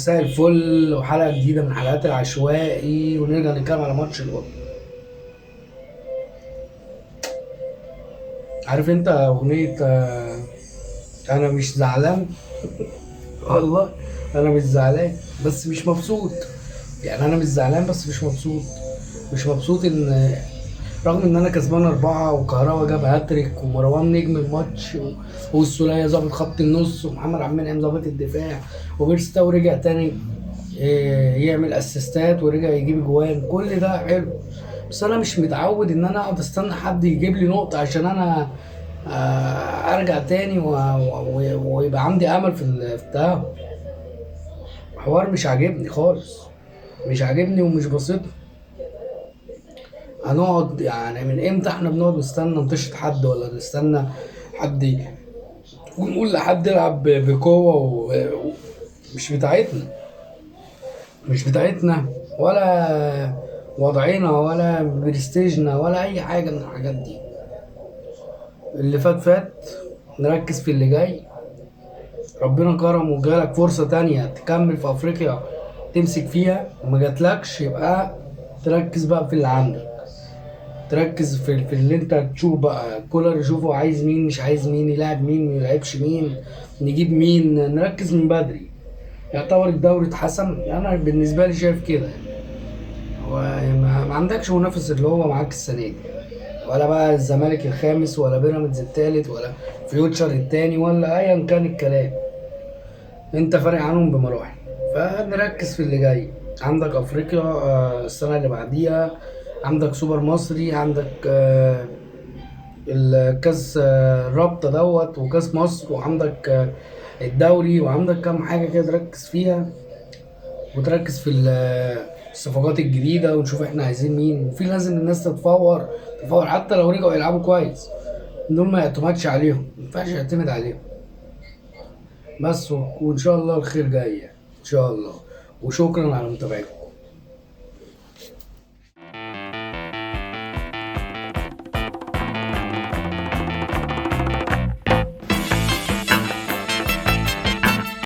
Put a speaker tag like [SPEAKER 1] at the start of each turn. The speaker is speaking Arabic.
[SPEAKER 1] مساء الفل وحلقة جديدة من حلقات العشوائي، ونرجع نتكلم على ماتش القطن. عارف انت اغنية انا مش زعلان. والله انا مش زعلان بس مش مبسوط. يعني انا مش زعلان بس مش مبسوط. مش مبسوط ان رغم ان انا كسبان اربعة وكهربا جاب هاتريك ومروان نجم الماتش والسولية ظابط خط النص ومحمد عبد المنعم ظابط الدفاع وبيرستاو رجع تاني يعمل اسيستات ورجع يجيب جوان، كل ده حلو. بس انا مش متعود ان انا اقعد استنى حد يجيب لي نقطة عشان انا ارجع تاني ويبقى عندي امل في التأهل. الحوار مش عاجبني خالص، مش عاجبني ومش بسيط. هنقعد يعني من امتى احنا بنقعد نستنى نطشة حد ولا نستنى حد ونقول لحد يلعب بقوة مش بتاعتنا، مش بتاعتنا ولا وضعنا ولا برستيجنا ولا اي حاجة من الحاجات دي. اللي فات فات، نركز في اللي جاي. ربنا كرم وجالك فرصة تانية تكمل في افريقيا تمسك فيها وما جاتلكش، يبقى تركز بقى في اللي عندك. تركز في اللي انت تشوف بقى كولر يشوفه عايز مين مش عايز مين، يلعب مين ما يلعبش مين، نجيب مين، نركز من بدري. يعتبر الدوري اتحسم، انا بالنسبه لي شايف كده. هو ما عندكش منافس اللي هو معاك السنه دي، ولا بقى الزمالك الخامس ولا بيراميدز التالت ولا فيوتشر التاني ولا ايا كان الكلام. انت فارق عنهم بمراحل، فنركز في اللي جاي. عندك افريقيا السنه اللي بعديها، عندك سوبر مصري، عندك الكاس الرابطة دوت وكاس مصر، وعندك الدوري، وعندك كام حاجة كده تركز فيها. وتركز في الصفقات الجديدة ونشوف احنا عايزين مين. وفي لازم الناس تتفور حتى لو رجعوا يلعبوا كويس، دول ما يعتمدش عليهم، ما ينفعش يعتمد عليهم. بس وان شاء الله الخير جاي يعني. ان شاء الله. وشكرا على متابعتكم.